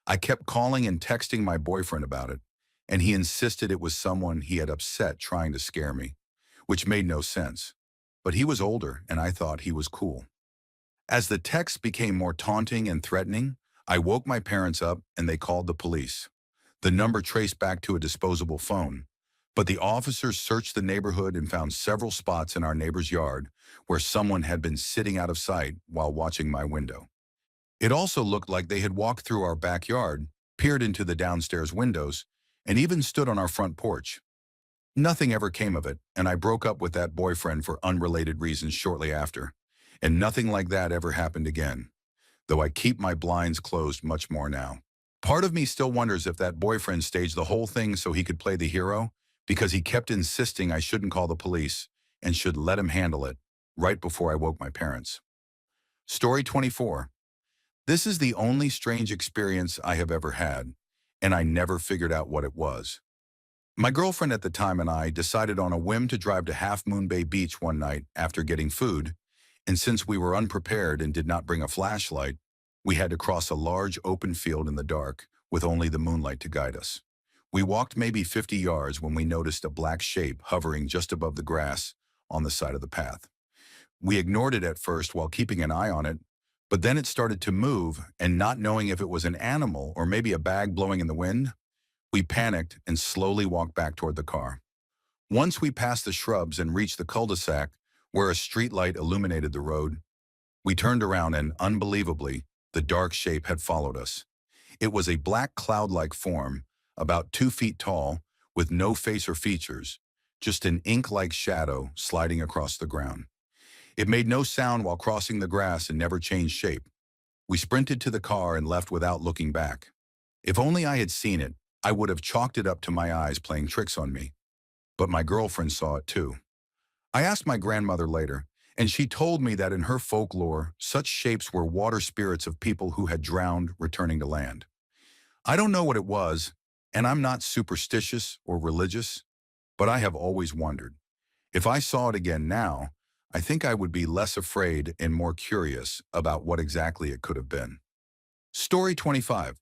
I kept calling and texting my boyfriend about it, and he insisted it was someone he had upset trying to scare me, which made no sense. but he was older and I thought he was cool. As the texts became more taunting and threatening, I woke my parents up and they called the police. The number traced back to a disposable phone, but the officers searched the neighborhood and found several spots in our neighbor's yard where someone had been sitting out of sight while watching my window. It also looked like they had walked through our backyard, peered into the downstairs windows, and even stood on our front porch. Nothing ever came of it, and I broke up with that boyfriend for unrelated reasons shortly after. And nothing like that ever happened again, though I keep my blinds closed much more now. Part of me still wonders if that boyfriend staged the whole thing so he could play the hero, because he kept insisting I shouldn't call the police and should let him handle it, right before I woke my parents. Story 24. This is the only strange experience I have ever had, and I never figured out what it was. My girlfriend at the time and I decided on a whim to drive to Half Moon Bay Beach one night after getting food, and since we were unprepared and did not bring a flashlight, we had to cross a large open field in the dark with only the moonlight to guide us. We walked maybe 50 yards when we noticed a black shape hovering just above the grass on the side of the path. We ignored it at first while keeping an eye on it, but then it started to move, and not knowing if it was an animal or maybe a bag blowing in the wind, we panicked and slowly walked back toward the car. Once we passed the shrubs and reached the cul-de-sac, where a streetlight illuminated the road, we turned around and, unbelievably, the dark shape had followed us. It was a black cloud-like form, about 2 feet tall, with no face or features, just an ink-like shadow sliding across the ground. It made no sound while crossing the grass and never changed shape. We sprinted to the car and left without looking back. If only I had seen it, I would have chalked it up to my eyes playing tricks on me. But my girlfriend saw it too. I asked my grandmother later, and she told me that in her folklore, such shapes were water spirits of people who had drowned returning to land. I don't know what it was, and I'm not superstitious or religious, but I have always wondered. If I saw it again now, I think I would be less afraid and more curious about what exactly it could have been. Story 25.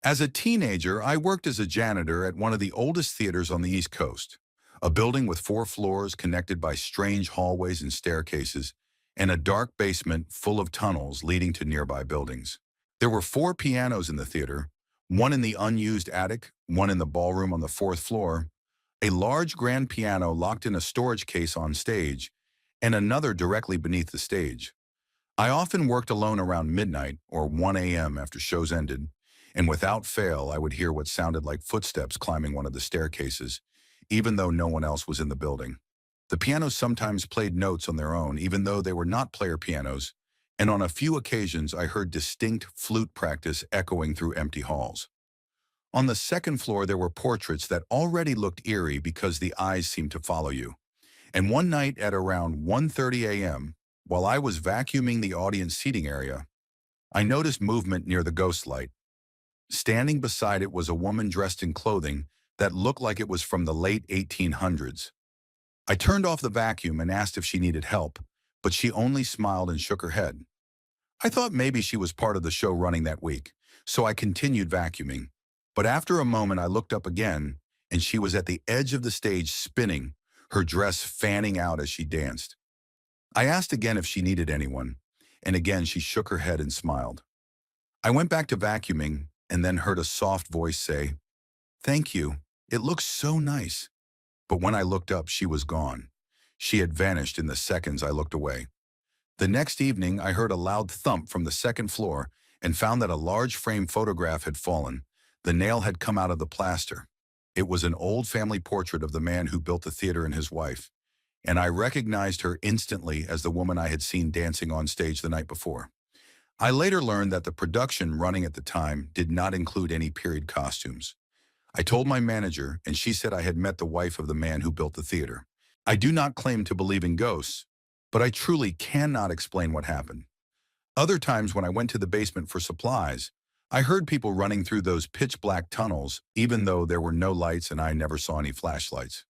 As a teenager, I worked as a janitor at one of the oldest theaters on the East Coast, a building with 4 floors connected by strange hallways and staircases, and a dark basement full of tunnels leading to nearby buildings. There were 4 pianos in the theater, one in the unused attic, one in the ballroom on the 4th floor, a large grand piano locked in a storage case on stage, and another directly beneath the stage. I often worked alone around midnight or 1 a.m. after shows ended, and without fail I would hear what sounded like footsteps climbing one of the staircases, even though no one else was in the building. The pianos sometimes played notes on their own, even though they were not player pianos, and on a few occasions I heard distinct flute practice echoing through empty halls. On the 2nd floor there were portraits that already looked eerie because the eyes seemed to follow you. And one night at around 1:30 a.m., while I was vacuuming the audience seating area, I noticed movement near the ghost light. Standing beside it was a woman dressed in clothing that looked like it was from the late 1800s. I turned off the vacuum and asked if she needed help, but she only smiled and shook her head. I thought maybe she was part of the show running that week, so I continued vacuuming. But after a moment I looked up again, and she was at the edge of the stage spinning, her dress fanning out as she danced. I asked again if she needed anyone, and again she shook her head and smiled. I went back to vacuuming and then heard a soft voice say, "Thank you, it looks so nice." But when I looked up, she was gone. She had vanished in the seconds I looked away. The next evening, I heard a loud thump from the 2nd floor and found that a large frame photograph had fallen. The nail had come out of the plaster. It was an old family portrait of the man who built the theater and his wife, and I recognized her instantly as the woman I had seen dancing on stage the night before. I later learned that the production running at the time did not include any period costumes. I told my manager, and she said I had met the wife of the man who built the theater. I do not claim to believe in ghosts, but I truly cannot explain what happened. Other times when I went to the basement for supplies, I heard people running through those pitch-black tunnels, even though there were no lights and I never saw any flashlights.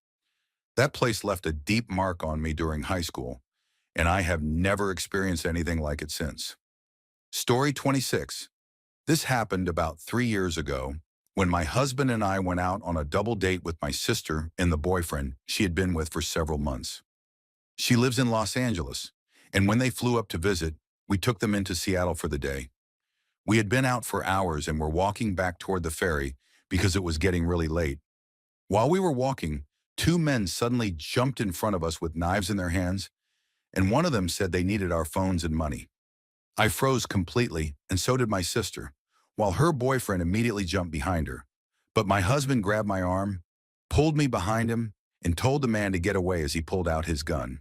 That place left a deep mark on me during high school, and I have never experienced anything like it since. Story 26. This happened about 3 years ago when my husband and I went out on a double date with my sister and the boyfriend she had been with for several months. She lives in Los Angeles, and when they flew up to visit, we took them into Seattle for the day. We had been out for hours and were walking back toward the ferry because it was getting really late. While we were walking, two men suddenly jumped in front of us with knives in their hands, and one of them said they needed our phones and money. I froze completely, and so did my sister, while her boyfriend immediately jumped behind her. But my husband grabbed my arm, pulled me behind him, and told the man to get away as he pulled out his gun.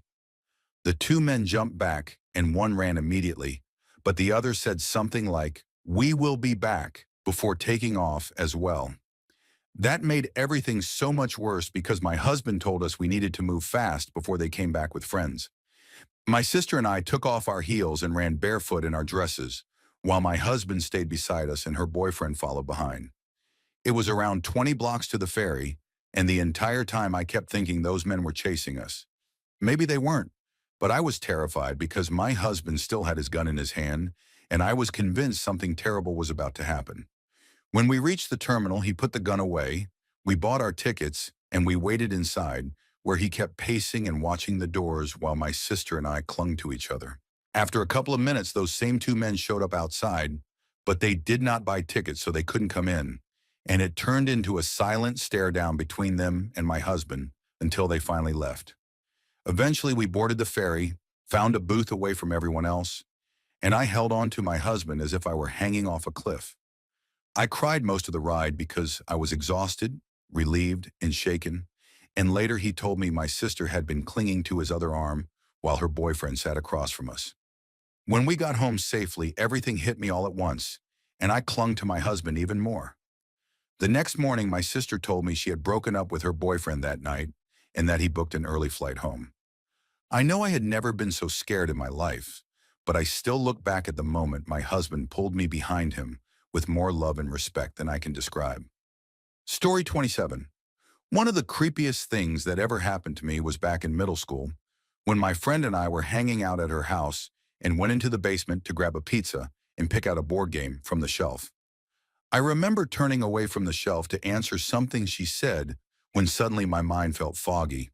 The two men jumped back, and one ran immediately, but the other said something like, "We will be back," before taking off as well. That made everything so much worse because my husband told us we needed to move fast before they came back with friends. My sister and I took off our heels and ran barefoot in our dresses, while my husband stayed beside us and her boyfriend followed behind. It was around 20 blocks to the ferry, and the entire time I kept thinking those men were chasing us. Maybe they weren't, but I was terrified because my husband still had his gun in his hand, and I was convinced something terrible was about to happen. When we reached the terminal, he put the gun away, we bought our tickets, and we waited inside, where he kept pacing and watching the doors while my sister and I clung to each other. After a couple of minutes, those same two men showed up outside, but they did not buy tickets, so they couldn't come in, and it turned into a silent stare down between them and my husband until they finally left. Eventually, we boarded the ferry, found a booth away from everyone else, and I held on to my husband as if I were hanging off a cliff. I cried most of the ride because I was exhausted, relieved, and shaken, and later he told me my sister had been clinging to his other arm while her boyfriend sat across from us. When we got home safely, everything hit me all at once, and I clung to my husband even more. The next morning, my sister told me she had broken up with her boyfriend that night and that he booked an early flight home. I know I had never been so scared in my life, but I still look back at the moment my husband pulled me behind him with more love and respect than I can describe. Story 27. One of the creepiest things that ever happened to me was back in middle school, when my friend and I were hanging out at her house and went into the basement to grab a pizza and pick out a board game from the shelf. I remember turning away from the shelf to answer something she said when suddenly my mind felt foggy,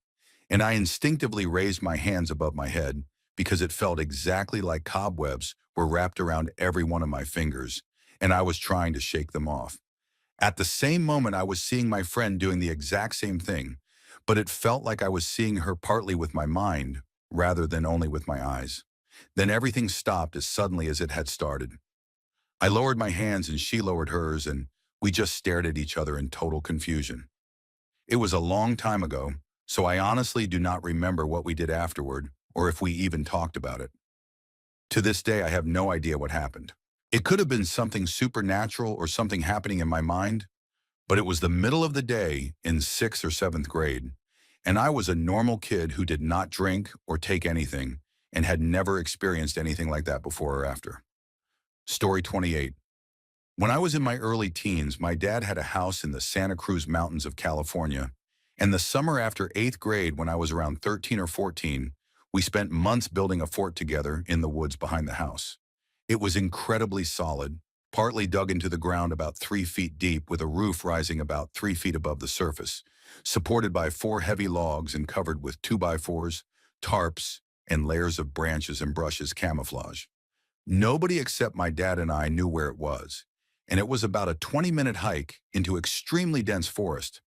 and I instinctively raised my hands above my head because it felt exactly like cobwebs were wrapped around every one of my fingers, and I was trying to shake them off. At the same moment, I was seeing my friend doing the exact same thing, but it felt like I was seeing her partly with my mind rather than only with my eyes. Then everything stopped as suddenly as it had started. I lowered my hands and she lowered hers, and we just stared at each other in total confusion. It was a long time ago, so I honestly do not remember what we did afterward or if we even talked about it. To this day, I have no idea what happened. It could have been something supernatural or something happening in my mind, but it was the middle of the day in 6th or 7th grade, and I was a normal kid who did not drink or take anything and had never experienced anything like that before or after. Story 28. When I was in my early teens, my dad had a house in the Santa Cruz Mountains of California, and the summer after 8th grade, when I was around 13 or 14, we spent months building a fort together in the woods behind the house. It was incredibly solid, partly dug into the ground about 3 feet deep with a roof rising about 3 feet above the surface, supported by 4 heavy logs and covered with 2x4s, tarps, and layers of branches and brushes camouflage. Nobody except my dad and I knew where it was, and it was about a 20-minute hike into extremely dense forest.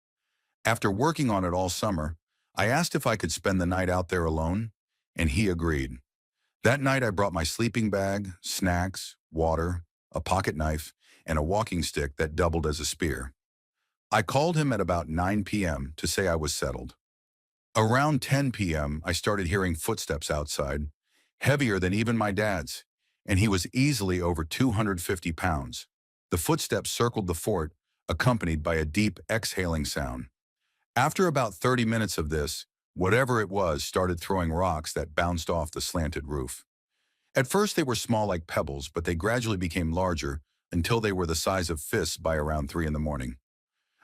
After working on it all summer, I asked if I could spend the night out there alone, and he agreed. That night I brought my sleeping bag, snacks, water, a pocket knife, and a walking stick that doubled as a spear. I called him at about 9 p.m. to say I was settled. Around 10 p.m., I started hearing footsteps outside, heavier than even my dad's, and he was easily over 250 pounds. The footsteps circled the fort, accompanied by a deep exhaling sound. After about 30 minutes of this, whatever it was started throwing rocks that bounced off the slanted roof. At first they were small like pebbles, but they gradually became larger until they were the size of fists by around 3 in the morning.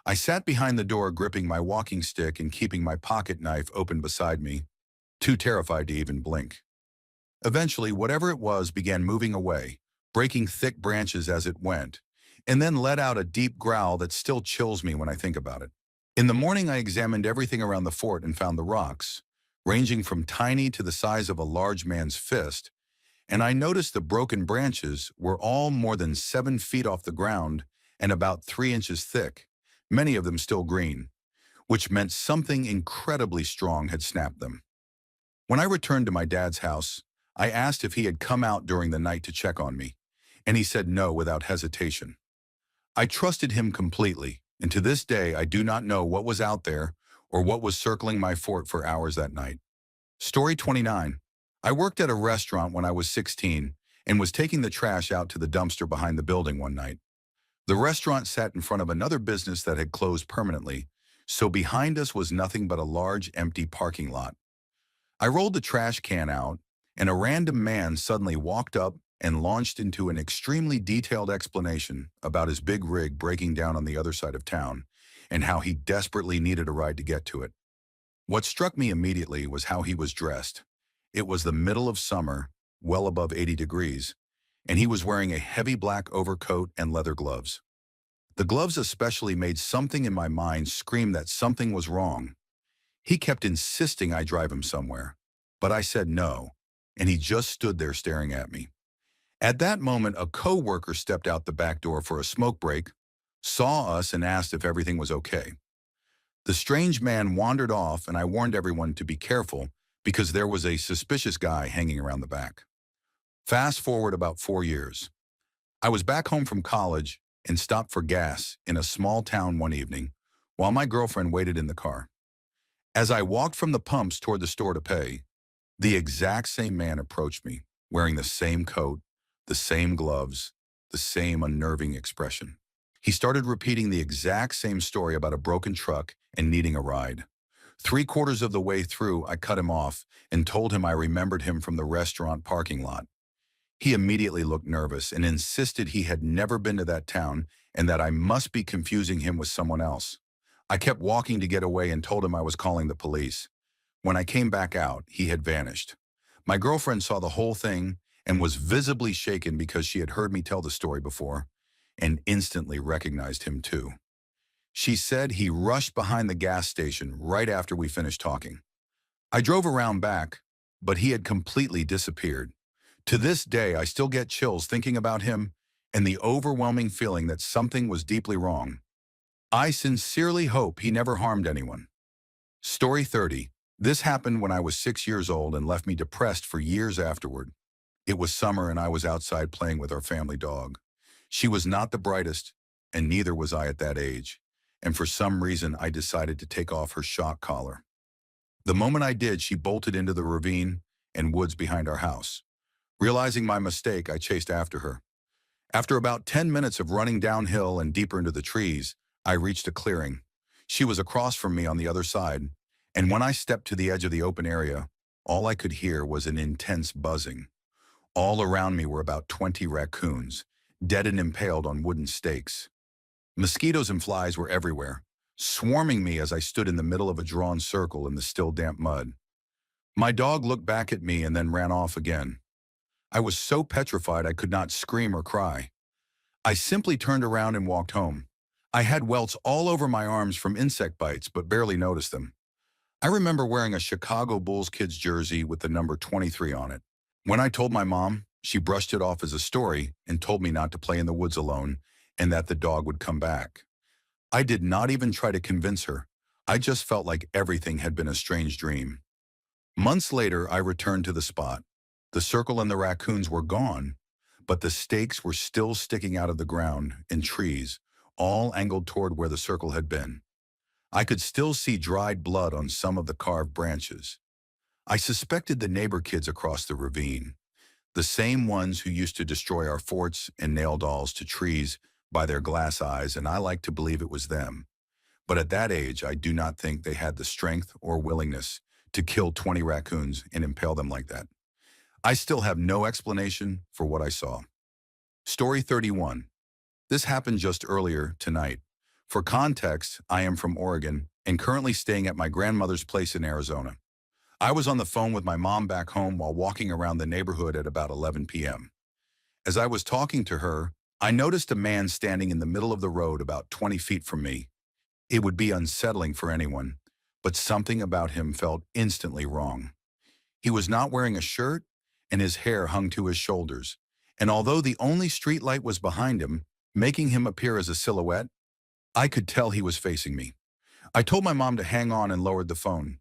I sat behind the door gripping my walking stick and keeping my pocket knife open beside me, too terrified to even blink. Eventually, whatever it was began moving away, breaking thick branches as it went, and then let out a deep growl that still chills me when I think about it. In the morning, I examined everything around the fort and found the rocks, ranging from tiny to the size of a large man's fist, and I noticed the broken branches were all more than 7 feet off the ground and about 3 inches thick, many of them still green, which meant something incredibly strong had snapped them. When I returned to my dad's house, I asked if he had come out during the night to check on me, and he said no without hesitation. I trusted him completely, and to this day I do not know what was out there or what was circling my fort for hours that night. Story 29. I worked at a restaurant when I was 16 and was taking the trash out to the dumpster behind the building one night. The restaurant sat in front of another business that had closed permanently, so behind us was nothing but a large empty parking lot. I rolled the trash can out, and a random man suddenly walked up and launched into an extremely detailed explanation about his big rig breaking down on the other side of town and how he desperately needed a ride to get to it. What struck me immediately was how he was dressed. It was the middle of summer, well above 80 degrees, and he was wearing a heavy black overcoat and leather gloves. The gloves especially made something in my mind scream that something was wrong. He kept insisting I drive him somewhere, but I said no, and he just stood there staring at me. At that moment, a co-worker stepped out the back door for a smoke break, saw us, and asked if everything was okay. The strange man wandered off, and I warned everyone to be careful because there was a suspicious guy hanging around the back. Fast forward about 4 years. I was back home from college and stopped for gas in a small town one evening while my girlfriend waited in the car. As I walked from the pumps toward the store to pay, the exact same man approached me, wearing the same coat, the same gloves, the same unnerving expression. He started repeating the exact same story about a broken truck and needing a ride. 3/4 of the way through, I cut him off and told him I remembered him from the restaurant parking lot. He immediately looked nervous and insisted he had never been to that town and that I must be confusing him with someone else. I kept walking to get away and told him I was calling the police. When I came back out, he had vanished. My girlfriend saw the whole thing and was visibly shaken because she had heard me tell the story before and instantly recognized him too. She said he rushed behind the gas station right after we finished talking. I drove around back, but he had completely disappeared. To this day, I still get chills thinking about him and the overwhelming feeling that something was deeply wrong. I sincerely hope he never harmed anyone. Story 30. This happened when I was 6 years old and left me depressed for years afterward. It was summer and I was outside playing with our family dog. She was not the brightest, and neither was I at that age, and for some reason I decided to take off her shock collar. The moment I did, she bolted into the ravine and woods behind our house. Realizing my mistake, I chased after her. After about 10 minutes of running downhill and deeper into the trees, I reached a clearing. She was across from me on the other side, and when I stepped to the edge of the open area, all I could hear was an intense buzzing. All around me were about 20 raccoons, dead and impaled on wooden stakes. Mosquitoes and flies were everywhere, swarming me as I stood in the middle of a drawn circle in the still damp mud. My dog looked back at me and then ran off again. I was so petrified I could not scream or cry. I simply turned around and walked home. I had welts all over my arms from insect bites, but barely noticed them. I remember wearing a Chicago Bulls kids jersey with the number 23 on it. When I told my mom, she brushed it off as a story and told me not to play in the woods alone and that the dog would come back. I did not even try to convince her. I just felt like everything had been a strange dream. Months later, I returned to the spot. The circle and the raccoons were gone, but the stakes were still sticking out of the ground and trees, all angled toward where the circle had been. I could still see dried blood on some of the carved branches. I suspected the neighbor kids across the ravine, the same ones who used to destroy our forts and nail dolls to trees by their glass eyes, and I like to believe it was them. But at that age, I do not think they had the strength or willingness to kill 20 raccoons and impale them like that. I still have no explanation for what I saw. Story 31. This happened just earlier tonight. For context, I am from Oregon and currently staying at my grandmother's place in Arizona. I was on the phone with my mom back home while walking around the neighborhood at about 11 p.m. As I was talking to her, I noticed a man standing in the middle of the road about 20 feet from me. It would be unsettling for anyone, but something about him felt instantly wrong. He was not wearing a shirt, and his hair hung to his shoulders. And although the only street light was behind him, making him appear as a silhouette, I could tell he was facing me. I told my mom to hang on and lowered the phone.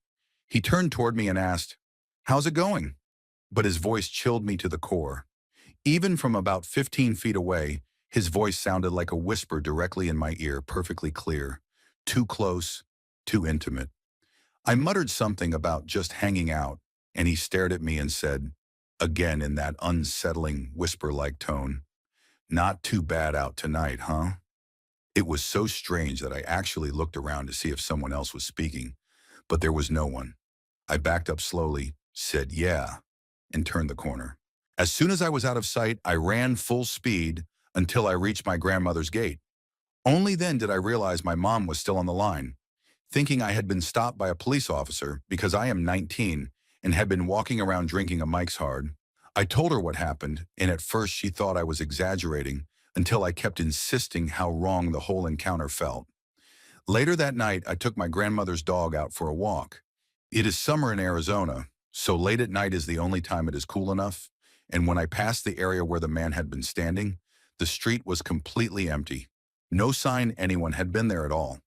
He turned toward me and asked, "How's it going?" But his voice chilled me to the core. Even from about 15 feet away, his voice sounded like a whisper directly in my ear, perfectly clear. Too close, too intimate. I muttered something about just hanging out, and he stared at me and said, again in that unsettling, whisper-like tone, "Not too bad out tonight, huh?" It was so strange that I actually looked around to see if someone else was speaking, but there was no one. I backed up slowly, said yeah, and turned the corner. As soon as I was out of sight, I ran full speed until I reached my grandmother's gate. Only then did I realize my mom was still on the line, thinking I had been stopped by a police officer because I am 19 and had been walking around drinking a Mike's Hard. I told her what happened, and at first she thought I was exaggerating until I kept insisting how wrong the whole encounter felt. Later that night, I took my grandmother's dog out for a walk. It is summer in Arizona, so late at night is the only time it is cool enough, and when I passed the area where the man had been standing, the street was completely empty. No sign anyone had been there at all.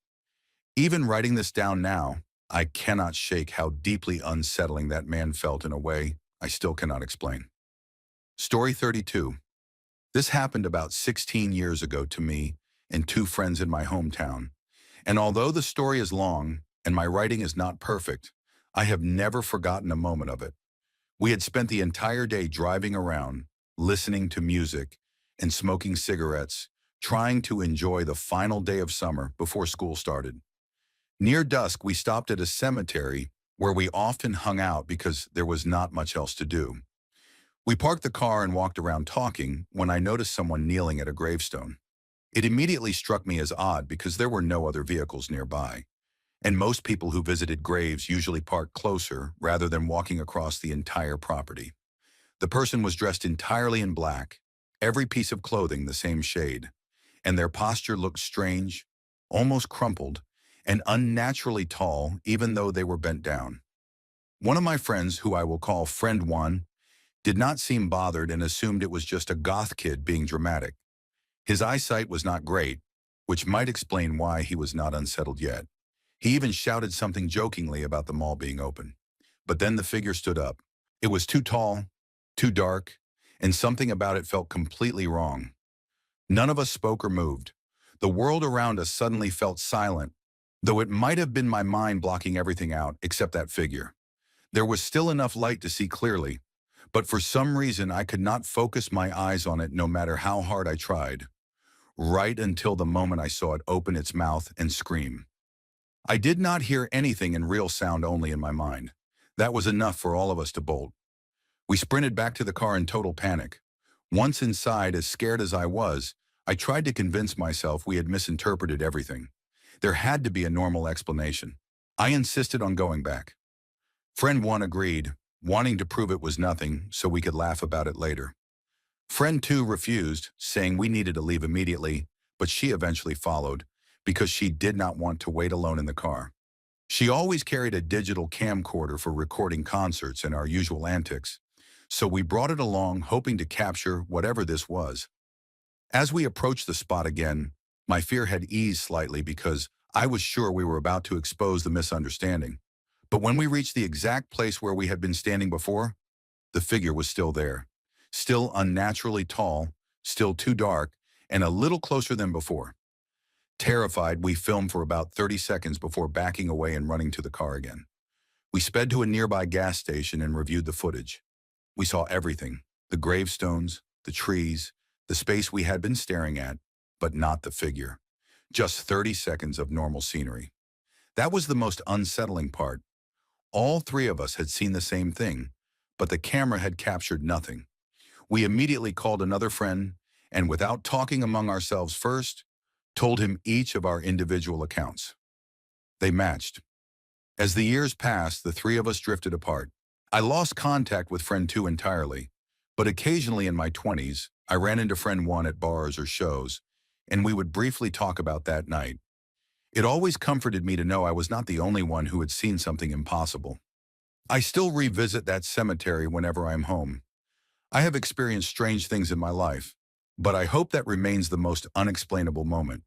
Even writing this down now, I cannot shake how deeply unsettling that man felt in a way I still cannot explain. Story 32. This happened about 16 years ago to me and two friends in my hometown. And although the story is long and my writing is not perfect, I have never forgotten a moment of it. We had spent the entire day driving around, listening to music, and smoking cigarettes, trying to enjoy the final day of summer before school started. Near dusk, we stopped at a cemetery where we often hung out because there was not much else to do. We parked the car and walked around talking when I noticed someone kneeling at a gravestone. It immediately struck me as odd because there were no other vehicles nearby, and most people who visited graves usually parked closer rather than walking across the entire property. The person was dressed entirely in black, every piece of clothing the same shade, and their posture looked strange, almost crumpled, and unnaturally tall even though they were bent down. One of my friends, who I will call Friend One, did not seem bothered and assumed it was just a goth kid being dramatic. His eyesight was not great, which might explain why he was not unsettled yet. He even shouted something jokingly about the mall being open. But then the figure stood up. It was too tall, too dark, and something about it felt completely wrong. None of us spoke or moved. The world around us suddenly felt silent, though it might have been my mind blocking everything out except that figure. There was still enough light to see clearly, but for some reason I could not focus my eyes on it no matter how hard I tried, right until the moment I saw it open its mouth and scream. I did not hear anything in real sound, only in my mind. That was enough for all of us to bolt. We sprinted back to the car in total panic. Once inside, as scared as I was, I tried to convince myself we had misinterpreted everything. There had to be a normal explanation. I insisted on going back. Friend One agreed, wanting to prove it was nothing so we could laugh about it later. Friend Two refused, saying we needed to leave immediately, but she eventually followed because she did not want to wait alone in the car. She always carried a digital camcorder for recording concerts and our usual antics, so we brought it along hoping to capture whatever this was. As we approached the spot again, my fear had eased slightly because I was sure we were about to expose the misunderstanding. But when we reached the exact place where we had been standing before, the figure was still there, still unnaturally tall, still too dark, and a little closer than before. Terrified, we filmed for about 30 seconds before backing away and running to the car again. We sped to a nearby gas station and reviewed the footage. We saw everything: the gravestones, the trees, the space we had been staring at, but not the figure. Just 30 seconds of normal scenery. That was the most unsettling part. All three of us had seen the same thing, but the camera had captured nothing. We immediately called another friend, and without talking among ourselves first, told him each of our individual accounts. They matched. As the years passed, the three of us drifted apart. I lost contact with Friend Two entirely, but occasionally in my 20s, I ran into Friend One at bars or shows, and we would briefly talk about that night. It always comforted me to know I was not the only one who had seen something impossible. I still revisit that cemetery whenever I'm home. I have experienced strange things in my life, but I hope that remains the most unexplainable moment.